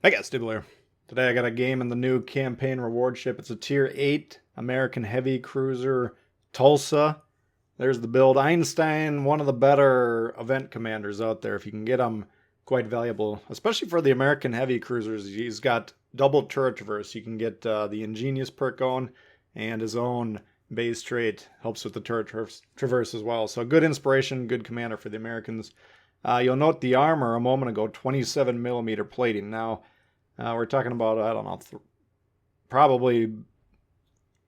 I got Tbull here. Today I got a game in the new campaign reward ship. It's a tier 8 American heavy cruiser Tulsa. There's the build. Einstein, one of the better event commanders out there. If you can get him, quite valuable, especially for the American heavy cruisers. He's got double turret traverse. You can get the ingenious perk going, and his own base trait helps with the turret traverse as well. So good inspiration, good commander for the Americans. You'll note the armor a moment ago, 27 millimeter plating. Now, we're talking about, I don't know, probably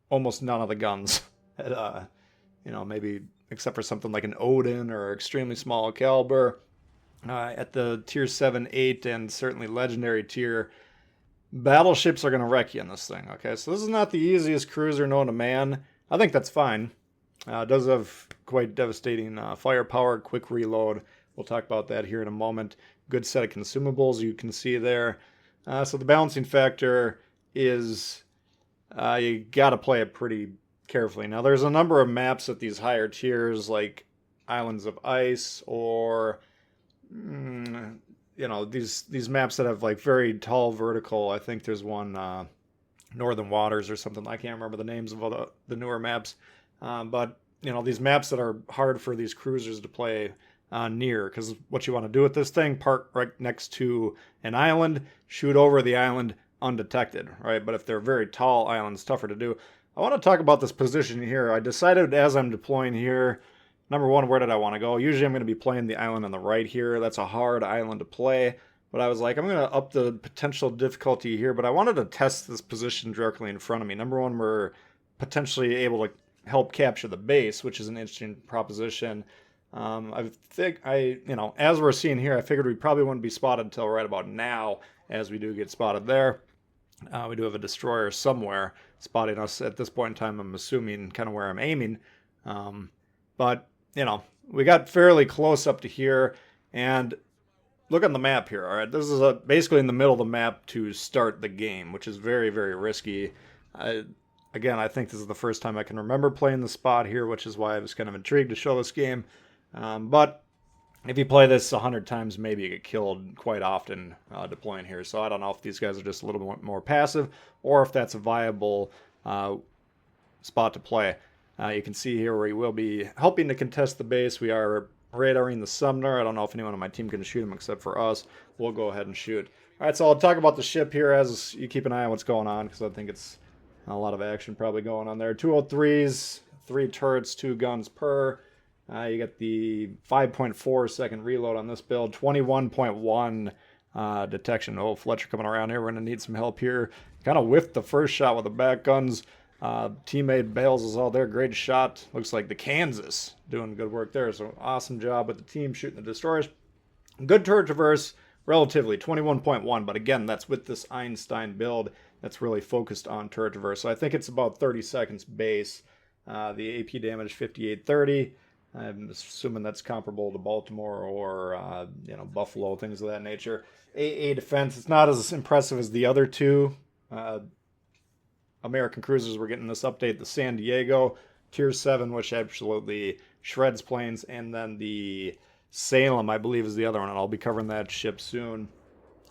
almost none of the guns. Maybe except for something like an Odin or extremely small caliber. At the tier 7, 8, and certainly legendary tier, battleships are going to wreck you in this thing. Okay, so this is not the easiest cruiser known to man. I think that's fine. It does have quite devastating firepower, quick reload. We'll talk about that here in a moment. Good set of consumables you can see there. So the balancing factor is you got to play it pretty carefully. Now there's a number of maps at these higher tiers, like Islands of Ice, or these maps that have like very tall vertical. I think there's one Northern Waters or something. I can't remember the names of all the newer maps, but these maps that are hard for these cruisers to play near, because what you want to do with this thing, park right next to an island, shoot over the island undetected, right? But if they're very tall islands, tougher to do. I want to talk about this position here. I decided as I'm deploying here, number one, where did I want to go? Usually I'm going to be playing the island on the right here. That's a hard island to play. But I was like, I'm going to up the potential difficulty here, but I wanted to test this position directly in front of me. Number one, we're potentially able to help capture the base, which is an interesting proposition. As we're seeing here, I figured we probably wouldn't be spotted until right about now, as we do get spotted there. We do have a destroyer somewhere spotting us at this point in time. I'm assuming kind of where I'm aiming. But we got fairly close up to here, and look on the map here. All right, this is basically in the middle of the map to start the game, which is very, very risky. Again, I think this is the first time I can remember playing the spot here, which is why I was kind of intrigued to show this game. But if you play this 100 times, maybe you get killed quite often deploying here. So I don't know if these guys are just a little bit more passive, or if that's a viable spot to play. You can see here where we will be helping to contest the base. We are radaring the Sumner. I don't know if anyone on my team can shoot him except for us. We'll go ahead and shoot. All right, so I'll talk about the ship here as you keep an eye on what's going on, because I think it's a lot of action probably going on there. 203s, 3 turrets, 2 guns per. You get the 5.4 second reload on this build, 21.1 detection. Oh, Fletcher coming around here. We're going to need some help here. Kind of whiffed the first shot with the back guns. Teammate Bales is all there. Great shot. Looks like the Kansas doing good work there. So awesome job with the team shooting the destroyers. Good turret traverse, relatively, 21.1. But again, that's with this Einstein build that's really focused on turret traverse. So I think it's about 30 seconds base. The AP damage 5830. I'm assuming that's comparable to Baltimore or Buffalo, things of that nature. AA defense, it's not as impressive as the other two American cruisers we're getting this update. The San Diego tier 7, which absolutely shreds planes, and then the Salem, I believe, is the other one, and I'll be covering that ship soon.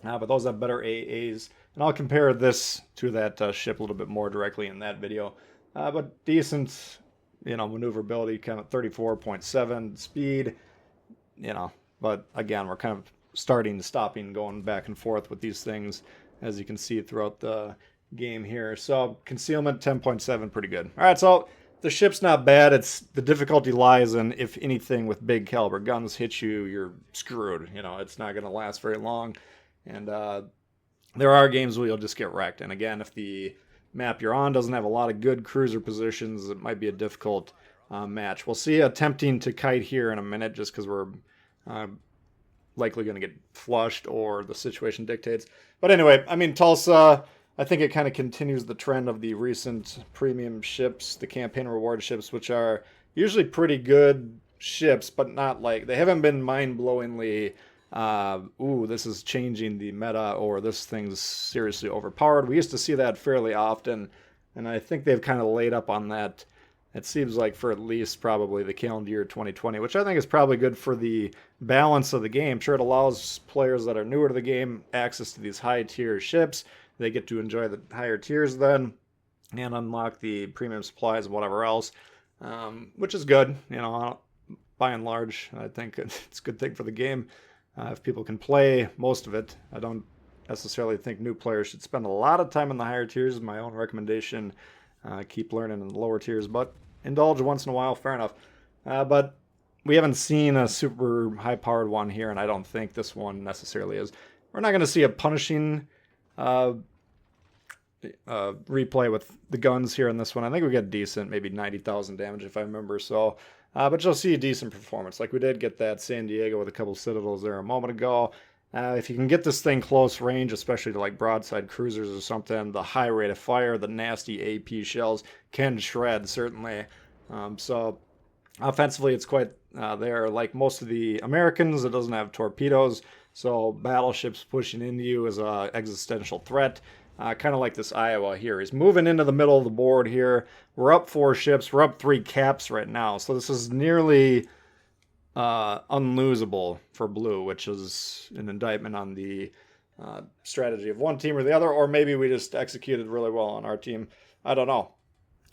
But those have better AAs, and I'll compare this to that ship a little bit more directly in that video. But decent, maneuverability, kind of 34.7 speed, but again, we're kind of starting, stopping, going back and forth with these things, as you can see throughout the game here. So concealment 10.7, pretty good. All right, so the ship's not bad. It's the difficulty lies in, if anything with big caliber guns hit you, you're screwed. It's not going to last very long, and there are games where you'll just get wrecked. And again, if the map you're on doesn't have a lot of good cruiser positions, it might be a difficult match. We'll see attempting to kite here in a minute, just because we're likely going to get flushed or the situation dictates. But anyway, Tulsa, I think it kind of continues the trend of the recent premium ships, the campaign reward ships, which are usually pretty good ships, but not like, they haven't been mind-blowingly this is changing the meta, or this thing's seriously overpowered. We used to see that fairly often, and I think they've kind of laid up on that It seems like for at least probably the calendar year 2020, which I think is probably good for the balance of the game. Sure, it allows players that are newer to the game access to these high tier ships. They get to enjoy the higher tiers then and unlock the premium supplies and whatever else, which is good. You know, by and large, I think it's a good thing for the game if people can play most of it. I don't necessarily think new players should spend a lot of time in the higher tiers. My own recommendation, keep learning in the lower tiers, but indulge once in a while, fair enough. But we haven't seen a super high-powered one here, and I don't think this one necessarily is. We're not going to see a punishing replay with the guns here in this one. I think we get decent, maybe 90,000 damage if I remember. So, but you'll see a decent performance. Like we did get that San Diego with a couple Citadels there a moment ago. If you can get this thing close range, especially to like broadside cruisers or something, the high rate of fire, the nasty AP shells can shred, certainly. So offensively, it's quite there. Like most of the Americans, it doesn't have torpedoes, so battleships pushing into you is an existential threat. Kind of like this Iowa here. He's moving into the middle of the board here. We're up 4 ships. We're up 3 caps right now. So this is nearly unlosable for blue, which is an indictment on the strategy of one team or the other, or maybe we just executed really well on our team. I don't know.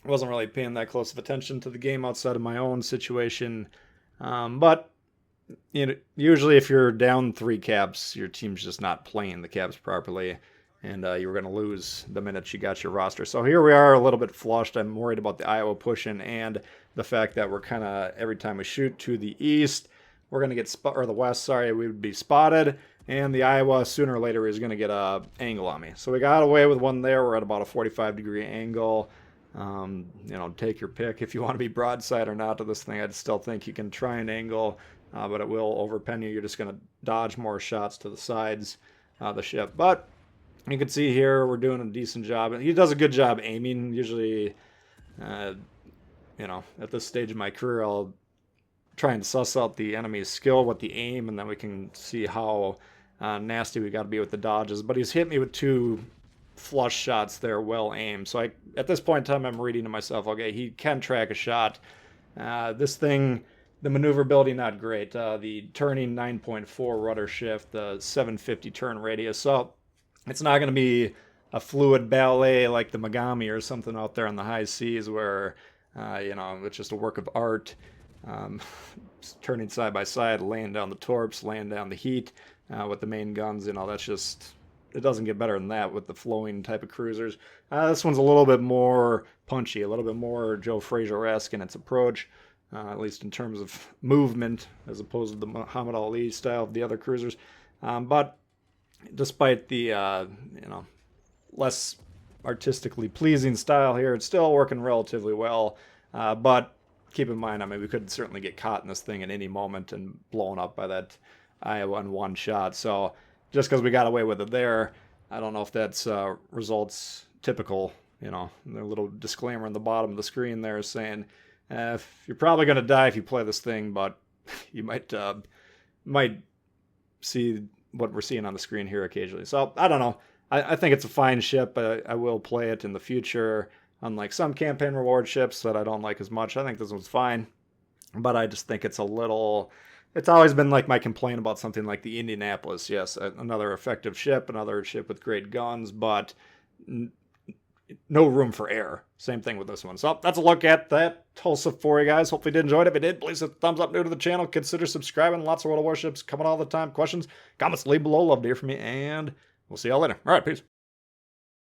I wasn't really paying that close of attention to the game outside of my own situation. But you know, usually if you're down 3 caps, your team's just not playing the caps properly, and you were going to lose the minute you got your roster. So here we are a little bit flushed. I'm worried about the Iowa pushing and the fact that we're kind of, every time we shoot to the east, we're going to get, or the west, sorry, we would be spotted, and the Iowa sooner or later is going to get a angle on me. So we got away with one there. We're at about a 45-degree angle. You know, take your pick if you want to be broadside or not to this thing. I'd still think you can try an angle, but it will overpen you. You're just going to dodge more shots to the sides of the ship. But you can see here we're doing a decent job. He does a good job aiming. Usually, you know, at this stage of my career, I'll try and suss out the enemy's skill with the aim, and then we can see how nasty we got to be with the dodges. But he's hit me with 2 flush shots there, well aimed. So at this point in time, I'm reading to myself, okay, he can track a shot. This thing, the maneuverability, not great. The turning 9.4 rudder shift, the 750 turn radius. So it's not going to be a fluid ballet like the Megami or something out there on the high seas where, you know, it's just a work of art. Turning side by side, laying down the torps, laying down the heat with the main guns. You know, that's just, it doesn't get better than that with the flowing type of cruisers. This one's a little bit more punchy, a little bit more Joe Frazier-esque in its approach, at least in terms of movement, as opposed to the Muhammad Ali style of the other cruisers. But despite the, you know, less artistically pleasing style here, it's still working relatively well. But keep in mind, I mean, we could certainly get caught in this thing at any moment and blown up by that Iowa in one shot. So just because we got away with it there, I don't know if that's results typical. You know, the little disclaimer on the bottom of the screen there is saying, if you're probably going to die if you play this thing, but you might see what we're seeing on the screen here occasionally. So I don't know. I think it's a fine ship. I will play it in the future. Unlike some campaign reward ships that I don't like as much, I think this one's fine. But I just think it's a little... It's always been like my complaint about something like the Indianapolis. Yes, another effective ship, another ship with great guns, but no room for error. Same thing with this one. So that's a look at that Tulsa for you guys. Hopefully you did enjoy it. If you did, please hit the thumbs up. New to the channel, consider subscribing. Lots of World of Warships coming all the time. Questions, comments, leave below. Love to hear from you, and we'll see y'all later. All right, peace.